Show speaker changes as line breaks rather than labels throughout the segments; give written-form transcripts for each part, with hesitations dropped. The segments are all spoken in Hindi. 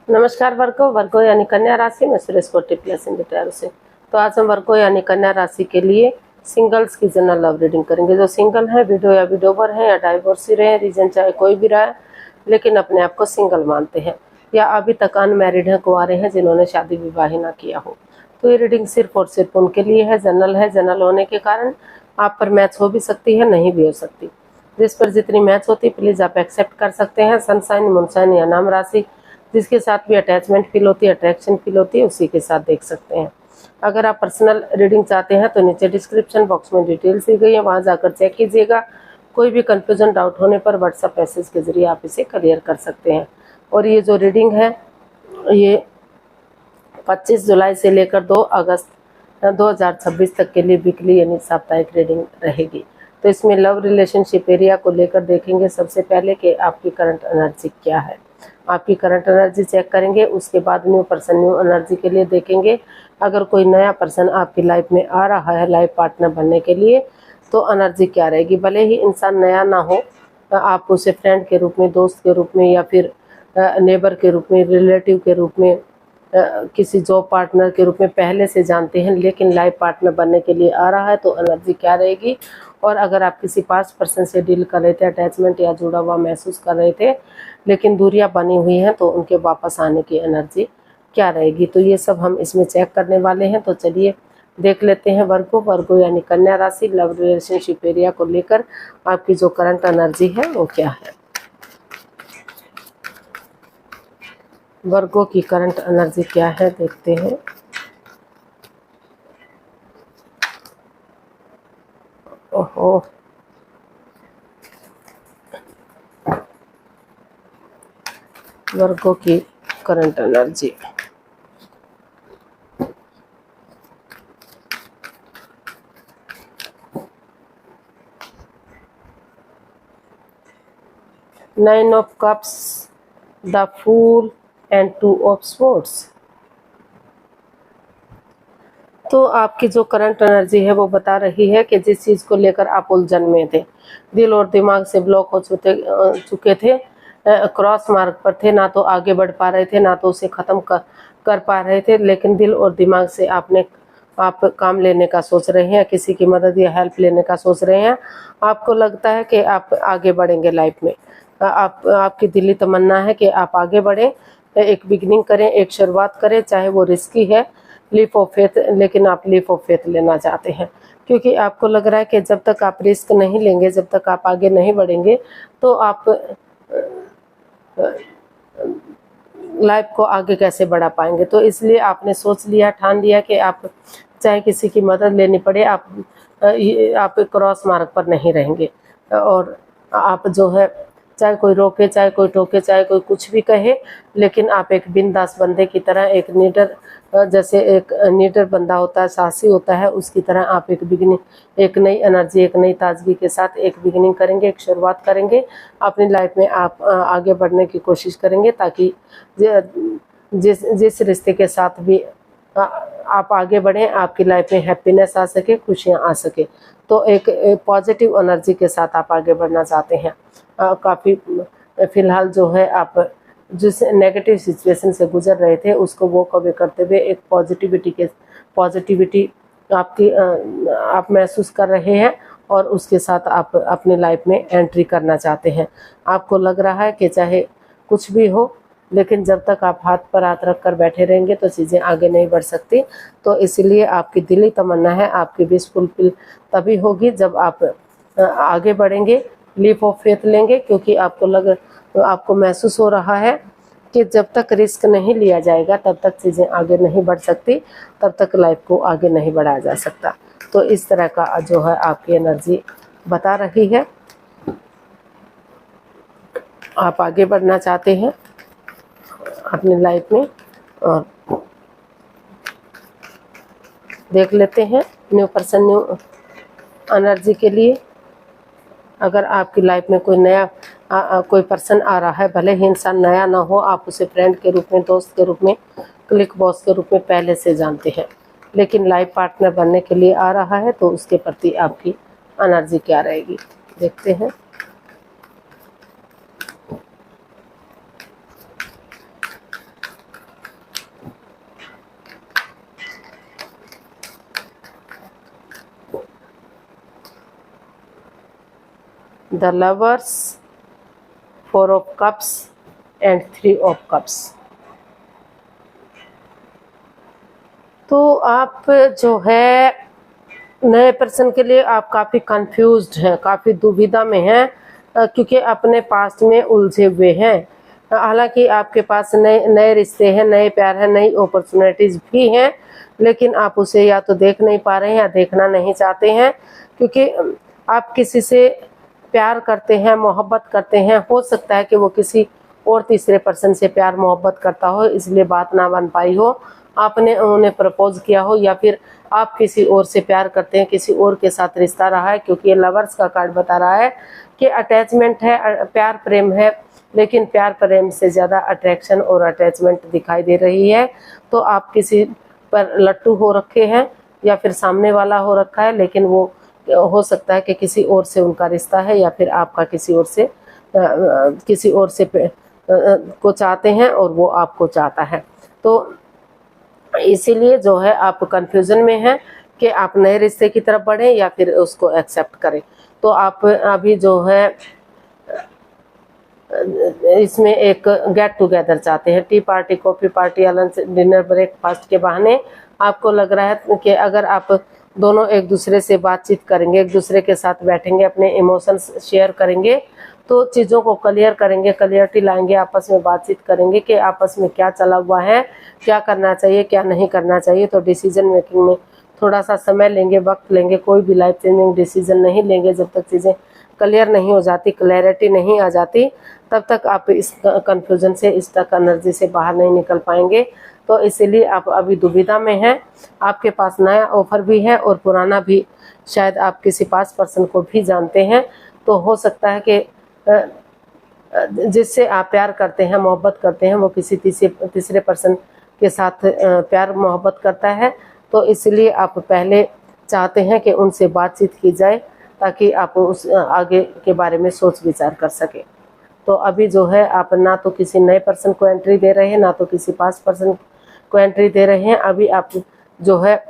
नमस्कार वर्गो यानी कन्या राशि में सुरेश कोटी प्लस इंडिया से। तो आज हम वर्गो यानी कन्या राशि के लिए सिंगल्स की जनरल लव रीडिंग करेंगे। जो सिंगल है, विडो या विडोवर है या डाइवोर्सी रहे, रीजन चाहे कोई भी रहा है लेकिन अपने आप को सिंगल मानते हैं, या अभी तक अनमैरिड हैं, कुंवारे हैं जिन्होंने शादी विवाह ही ना किया हो, तो ये रीडिंग सिर्फ और सिर्फ उनके लिए है। जनरल है, जनरल होने के कारण आप पर मैच हो भी सकती है, नहीं भी हो सकती। जिस पर जितनी मैच होती प्लीज आप एक्सेप्ट कर सकते हैं। सनसाइन, मूनसाइन या नाम राशि जिसके साथ भी अटैचमेंट फील होती है, अट्रैक्शन फील होती है, उसी के साथ देख सकते हैं। अगर आप पर्सनल रीडिंग चाहते हैं तो नीचे डिस्क्रिप्शन बॉक्स में डिटेल्स दी गई है, वहां जाकर चेक कीजिएगा। कोई भी कंफ्यूजन, डाउट होने पर व्हाट्सएप मैसेज के जरिए आप इसे क्लियर कर सकते हैं। और ये जो रीडिंग है ये 25 जुलाई से लेकर 2 अगस्त 2026 तक के लिए वीकली यानी साप्ताहिक रीडिंग रहेगी। तो इसमें लव रिलेशनशिप एरिया को लेकर देखेंगे सबसे पहले कि आपकी करंट एनर्जी क्या है। आपकी करंट एनर्जी चेक करेंगे, उसके बाद न्यू पर्सन, न्यू एनर्जी के लिए देखेंगे। अगर कोई नया पर्सन आपकी लाइफ में आ रहा है लाइफ पार्टनर बनने के लिए तो एनर्जी क्या रहेगी। भले ही इंसान नया ना हो, आप उसे फ्रेंड के रूप में, दोस्त के रूप में या फिर नेबर के रूप में, रिलेटिव के रूप में, किसी जॉब पार्टनर के रूप में पहले से जानते हैं, लेकिन लाइफ पार्टनर बनने के लिए आ रहा है तो एनर्जी क्या रहेगी। और अगर आप किसी पास्ट पर्सन से डील कर रहे थे, अटैचमेंट या जुड़ा हुआ महसूस कर रहे थे लेकिन दूरियां बनी हुई हैं, तो उनके वापस आने की एनर्जी क्या रहेगी। तो ये सब हम इसमें चेक करने वाले हैं। तो चलिए देख लेते हैं वर्गो यानी कन्या राशि लव रिलेशनशिप एरिया को लेकर आपकी जो करंट एनर्जी है वो क्या है। वर्गो की करंट एनर्जी क्या है देखते हैं। ओहो, वर्गो की current energy nine of cups, the fool and 2 of swords. तो आपकी जो करंट एनर्जी है वो बता रही है कि जिस चीज़ को लेकर आप उलझन में थे, दिल और दिमाग से ब्लॉक हो चुके थे, क्रॉस मार्ग पर थे, ना तो आगे बढ़ पा रहे थे ना तो उसे ख़त्म कर पा रहे थे, लेकिन दिल और दिमाग से आप काम लेने का सोच रहे हैं, किसी की मदद या हेल्प लेने का सोच रहे हैं। आपको लगता है कि आप आगे बढ़ेंगे लाइफ में। आपकी दिली तमन्ना है कि आप आगे बढ़ें, एक बिगिनिंग करें, एक शुरुआत करें, चाहे वो रिस्की है, लीप ऑफ फेथ, लेकिन आप लीप ऑफ फेथ लेना चाहते हैं। क्योंकि आपको लग रहा है कि जब तक आप रिस्क नहीं लेंगे, जब तक आप आगे नहीं बढ़ेंगे तो आप लाइफ को आगे कैसे बढ़ा पाएंगे। तो इसलिए आपने सोच लिया, ठान लिया कि आप चाहे किसी की मदद लेनी पड़े, आप क्रॉस मार्ग पर नहीं रहेंगे। और आप जो है, चाहे कोई रोके, चाहे कोई टोके, चाहे कोई कुछ भी कहे, लेकिन आप एक बिंदास बंदे की तरह, एक नीडर, जैसे एक नीडर बंदा होता है, साहसी होता है, उसकी तरह आप एक बिगिनिंग, एक नई एनर्जी, एक नई ताजगी के साथ एक बिगिनिंग करेंगे, एक शुरुआत करेंगे अपनी लाइफ में। आप आगे बढ़ने की कोशिश करेंगे ताकि जिस रिश्ते के साथ भी आप आगे बढ़ें, आपकी लाइफ में हैप्पीनेस आ सके, खुशियाँ आ सके। तो एक पॉजिटिव एनर्जी के साथ आप आगे बढ़ना चाहते हैं। काफ़ी फिलहाल जो है आप जिस नेगेटिव सिचुएशन से गुजर रहे थे उसको वो कवर करते हुए एक पॉजिटिविटी आप महसूस कर रहे हैं और उसके साथ आप अपनी लाइफ में एंट्री करना चाहते हैं। आपको लग रहा है कि चाहे कुछ भी हो, लेकिन जब तक आप हाथ पर हाथ रख कर बैठे रहेंगे तो चीज़ें आगे नहीं बढ़ सकती। तो इसलिए आपकी दिली तमन्ना है, आपकी विश फुलफिल तभी होगी जब आप आगे बढ़ेंगे, लीप ऑफ फेथ लेंगे। क्योंकि आपको महसूस हो रहा है कि जब तक रिस्क नहीं लिया जाएगा तब तक चीज़ें आगे नहीं बढ़ सकती, तब तक लाइफ को आगे नहीं बढ़ाया जा सकता। तो इस तरह का जो है आपकी एनर्जी बता रही है। आप आगे बढ़ना चाहते हैं अपनी लाइफ में। और देख लेते हैं न्यू पर्सन, न्यू एनर्जी के लिए। अगर आपकी लाइफ में कोई नया कोई पर्सन आ रहा है, भले ही इंसान नया ना हो, आप उसे फ्रेंड के रूप में, दोस्त के रूप में, क्लिक बॉस के रूप में पहले से जानते हैं, लेकिन लाइफ पार्टनर बनने के लिए आ रहा है, तो उसके प्रति आपकी एनर्जी क्या रहेगी देखते हैं। The lovers, 4 of cups and 3 of cups. तो आप जो है नए पर्सन के लिए आप काफ़ी कंफ्यूज्ड हैं, काफ़ी दुविधा में हैं, क्योंकि अपने पास्ट में उलझे हुए हैं। हालांकि आपके पास नए नए रिश्ते हैं, नए प्यार हैं, नई अपॉर्चुनिटीज़ भी हैं, लेकिन आप उसे या तो देख नहीं पा रहे हैं या देखना नहीं चाहते हैं, क्योंकि आप किसी से प्यार करते हैं, मोहब्बत करते हैं। हो सकता है कि वो किसी और तीसरे पर्सन से प्यार मोहब्बत करता हो, इसलिए बात ना बन पाई हो, आपने उन्हें प्रपोज किया हो, या फिर आप किसी और से प्यार करते हैं, किसी और के साथ रिश्ता रहा है। क्योंकि ये लवर्स का कार्ड बता रहा है कि अटैचमेंट है, प्यार प्रेम है, लेकिन प्यार प्रेम से ज़्यादा अट्रैक्शन और अटैचमेंट दिखाई दे रही है। तो आप किसी पर लट्टू हो रखे हैं या फिर सामने वाला हो रखा है, लेकिन वो हो सकता है कि किसी और से उनका रिश्ता है, या फिर आपका किसी और से को चाहते हैं और वो आपको चाहता है। तो इसीलिए जो है आप कंफ्यूजन में हैं कि आप नए रिश्ते की तरफ बढ़ें या फिर उसको एक्सेप्ट करें। तो आप अभी जो है इसमें एक गेट टुगेदर चाहते हैं, टी पार्टी, कॉफ़ी पार्टी या लंच डिनर ब्रेकफास्ट के बहाने। आपको लग रहा है कि अगर आप दोनों एक दूसरे से बातचीत करेंगे, एक दूसरे के साथ बैठेंगे, अपने इमोशंस शेयर करेंगे, तो चीज़ों को क्लियर करेंगे, क्लियरिटी लाएंगे, आपस में बातचीत करेंगे कि आपस में क्या चला हुआ है, क्या करना चाहिए, क्या नहीं करना चाहिए। तो डिसीजन मेकिंग में थोड़ा सा समय लेंगे, वक्त लेंगे। कोई भी लाइफ चेंजिंग डिसीजन नहीं लेंगे जब तक चीज़ें क्लियर नहीं हो जाती, क्लैरिटी नहीं आ जाती, तब तक आप इस कन्फ्यूजन से, इस तक एनर्जी से बाहर नहीं निकल पाएंगे। तो इसीलिए आप अभी दुविधा में हैं। आपके पास नया ऑफर भी है और पुराना भी। शायद आप किसी पास पर्सन को भी जानते हैं। तो हो सकता है कि जिससे आप प्यार करते हैं, मोहब्बत करते हैं, वो किसी तीसरे पर्सन के साथ प्यार मोहब्बत करता है। तो इसलिए आप पहले चाहते हैं कि उनसे बातचीत की जाए, ताकि आप उस आगे के बारे में सोच विचार कर सकें। तो अभी जो है आप ना तो किसी नए पर्सन को एंट्री दे रहे हैं, ना तो किसी पास पर्सन को एंट्री दे रहे हैं। अभी आप जो है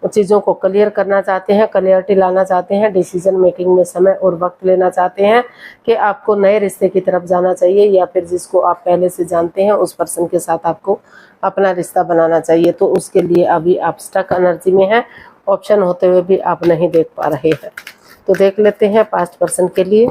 चीज़ों को क्लियर करना चाहते हैं, क्लियरिटी लाना चाहते हैं, डिसीजन मेकिंग में समय और वक्त लेना चाहते हैं कि आपको नए रिश्ते की तरफ जाना चाहिए, या फिर जिसको आप पहले से जानते हैं उस पर्सन के साथ आपको अपना रिश्ता बनाना चाहिए। तो उसके लिए अभी आप स्टक एनर्जी में हैं, ऑप्शन होते हुए भी आप नहीं देख पा रहे हैं। तो देख लेते हैं पास्ट पर्सन के लिए।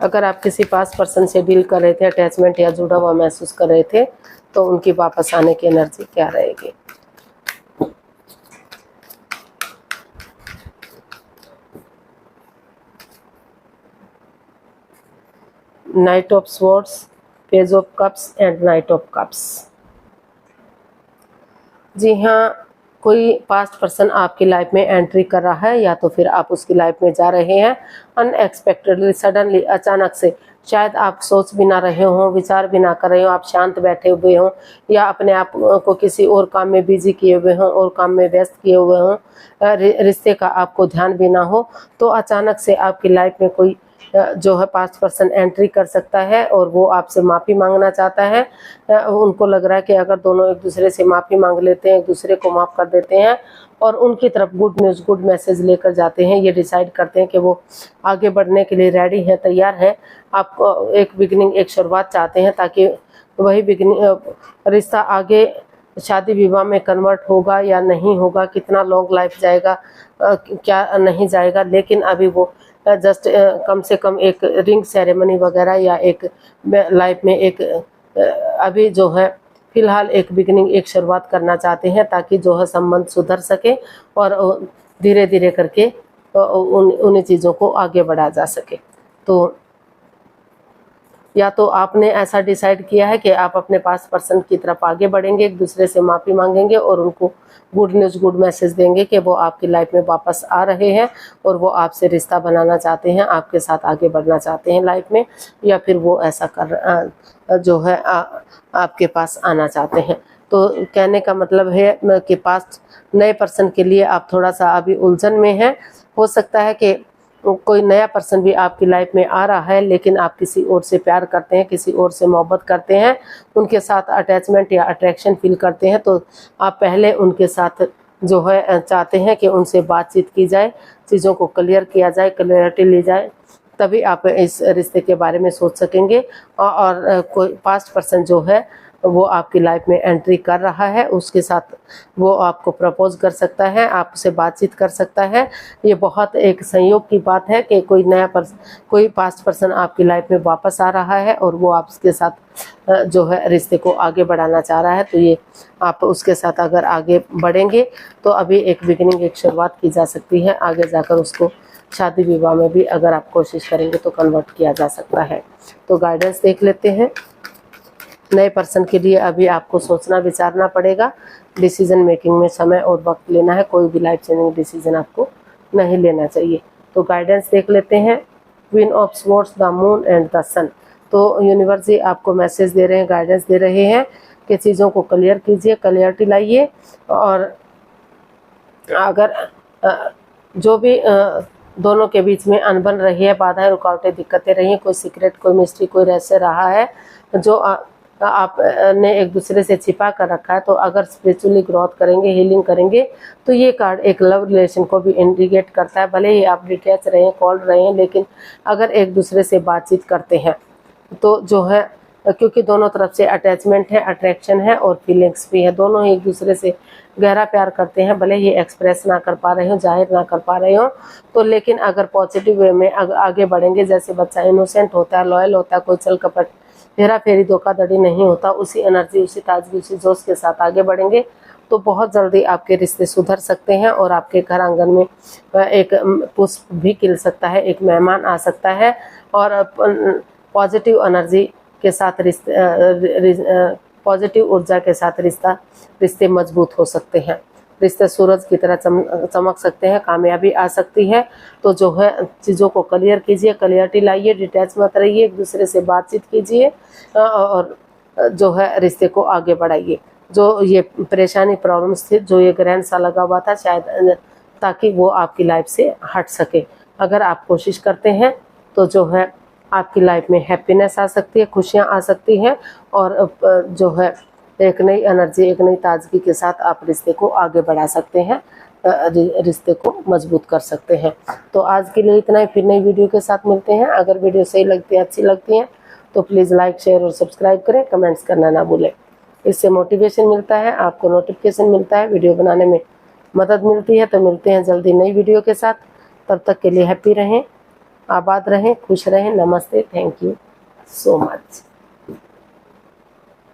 अगर आप किसी पास पर्सन से डील कर रहे थे, अटैचमेंट या जुड़ा हुआ महसूस कर रहे थे, तो उनकी वापस आने की एनर्जी क्या रहेगी। Knight of swords, page of cups and knight of cups. जी हाँ, कोई पास्ट पर्सन आपकी लाइफ में एंट्री कर रहा है, या तो फिर आप उसकी लाइफ में जा रहे हैं अनएक्सपेक्टेडली, सडनली, अचानक से। शायद आप सोच भी ना रहे हों, विचार भी ना कर रहे हो, आप शांत बैठे हुए हों, या अपने आप को किसी और काम में बिजी किए हुए हों और काम में व्यस्त किए हुए हों, रिश्ते का आपको ध्यान भी ना हो, तो अचानक से आपकी लाइफ में कोई जो है पास्ट पर्सन एंट्री कर सकता है और वो आपसे माफ़ी मांगना चाहता है। उनको लग रहा है कि अगर दोनों एक दूसरे से माफ़ी मांग लेते हैं, एक दूसरे को माफ़ कर देते हैं और उनकी तरफ गुड न्यूज़, गुड मैसेज लेकर जाते हैं, ये डिसाइड करते हैं कि वो आगे बढ़ने के लिए रेडी हैं, तैयार हैं। आप एक बिगिनिंग, एक शुरुआत चाहते हैं, ताकि वही बिगिनिंग रिश्ता आगे शादी विवाह में कन्वर्ट होगा या नहीं होगा, कितना लॉन्ग लाइफ जाएगा, क्या नहीं जाएगा। लेकिन अभी वो जस्ट कम से कम एक रिंग सेरेमनी वगैरह या एक लाइफ में एक अभी जो है फिलहाल एक बिगिनिंग, एक शुरुआत करना चाहते हैं, ताकि जो है संबंध सुधर सके और धीरे धीरे करके उन चीज़ों को आगे बढ़ा जा सके। तो या तो आपने ऐसा डिसाइड किया है कि आप अपने पास पर्सन की तरफ आगे बढ़ेंगे, एक दूसरे से माफ़ी मांगेंगे और उनको गुड न्यूज़, गुड मैसेज देंगे कि वो आपकी लाइफ में वापस आ रहे हैं और वो आपसे रिश्ता बनाना चाहते हैं, आपके साथ आगे बढ़ना चाहते हैं लाइफ में, या फिर वो ऐसा जो है आपके पास आना चाहते हैं। तो कहने का मतलब है कि पास्ट नए पर्सन के लिए आप थोड़ा सा अभी उलझन में हैं। हो सकता है कि कोई नया पर्सन भी आपकी लाइफ में आ रहा है, लेकिन आप किसी और से प्यार करते हैं, किसी और से मोहब्बत करते हैं, उनके साथ अटैचमेंट या अट्रैक्शन फील करते हैं, तो आप पहले उनके साथ जो है चाहते हैं कि उनसे बातचीत की जाए, चीज़ों को क्लियर किया जाए, क्लियरिटी ली जाए, तभी आप इस रिश्ते के बारे में सोच सकेंगे। और कोई पास्ट पर्सन जो है वो आपकी लाइफ में एंट्री कर रहा है, उसके साथ वो आपको प्रपोज कर सकता है, आपसे बातचीत कर सकता है। ये बहुत एक संयोग की बात है कि कोई पास्ट पर्सन आपकी लाइफ में वापस आ रहा है और वो आपके साथ जो है रिश्ते को आगे बढ़ाना चाह रहा है। तो ये आप उसके साथ अगर आगे बढ़ेंगे तो अभी एक बिगिनिंग, एक शुरुआत की जा सकती है, आगे जाकर उसको शादी विवाह में भी अगर आप कोशिश करेंगे तो कन्वर्ट किया जा सकता है। तो गाइडेंस देख लेते हैं। नए पर्सन के लिए अभी आपको सोचना विचारना पड़ेगा, डिसीजन मेकिंग में समय और वक्त लेना है, कोई भी लाइफ चेंजिंग डिसीजन आपको नहीं लेना चाहिए। तो गाइडेंस देख लेते हैं। Queen of swords, the moon and the sun. तो यूनिवर्स जी आपको मैसेज दे रहे हैं, गाइडेंस दे रहे हैं कि चीज़ों को क्लियर कीजिए, क्लियरिटी लाइए। और अगर जो भी दोनों के बीच में अनबन रही है, बाधाएं, रुकावटें, दिक्कतें रही हैं, कोई सीक्रेट, कोई मिस्ट्री, कोई रहस्य रहा है जो आपने एक दूसरे से छिपा कर रखा है, तो अगर स्पिरिचुअली ग्रोथ करेंगे, हीलिंग करेंगे, तो ये कार्ड एक लव रिलेशन को भी इंडिकेट करता है। भले ही आप डिटैच रहे हैं, कॉल्ड रहे हैं, लेकिन अगर एक दूसरे से बातचीत करते हैं तो जो है, क्योंकि दोनों तरफ से अटैचमेंट है, अट्रैक्शन है और फीलिंग्स भी है, दोनों ही एक दूसरे से गहरा प्यार करते हैं। भले ही एक्सप्रेस ना कर पा रहे हो, जाहिर ना कर पा रहे हो, तो लेकिन अगर पॉजिटिव वे में आगे बढ़ेंगे, जैसे बच्चा इनोसेंट होता है, लॉयल होता है, कोई छल कपट, हेरा फेरी, धोखाधड़ी नहीं होता, उसी एनर्जी, उसी ताजगी, उसी जोश के साथ आगे बढ़ेंगे तो बहुत जल्दी आपके रिश्ते सुधर सकते हैं और आपके घर आंगन में एक पुष्प भी खिल सकता है, एक मेहमान आ सकता है और पॉजिटिव एनर्जी के साथ पॉजिटिव ऊर्जा के साथ रिश्ते मजबूत हो सकते हैं। रिश्ते सूरज की तरह चमक सकते हैं, कामयाबी आ सकती है। तो जो है चीज़ों को क्लियर कीजिए, क्लियरिटी लाइए, डिटैच मत रहिए, एक दूसरे से बातचीत कीजिए और जो है रिश्ते को आगे बढ़ाइए। जो ये परेशानी, प्रॉब्लम्स थी, जो ये ग्रहण सा लगा हुआ था, शायद ताकि वो आपकी लाइफ से हट सके। अगर आप कोशिश करते हैं तो जो है आपकी लाइफ में हैप्पीनेस आ सकती है, खुशियाँ आ सकती हैं और जो है एक नई एनर्जी, एक नई ताजगी के साथ आप रिश्ते को आगे बढ़ा सकते हैं, रिश्ते को मजबूत कर सकते हैं। तो आज के लिए इतना ही, फिर नई वीडियो के साथ मिलते हैं। अगर वीडियो सही लगती है, अच्छी लगती है तो प्लीज़ लाइक, शेयर और सब्सक्राइब करें, कमेंट्स करना ना भूलें। इससे मोटिवेशन मिलता है, आपको नोटिफिकेशन मिलता है, वीडियो बनाने में मदद मिलती है। तो मिलते हैं जल्दी नई वीडियो के साथ। तब तक के लिए हैप्पी रहें, आबाद रहें, खुश रहें। नमस्ते, थैंक यू सो मच।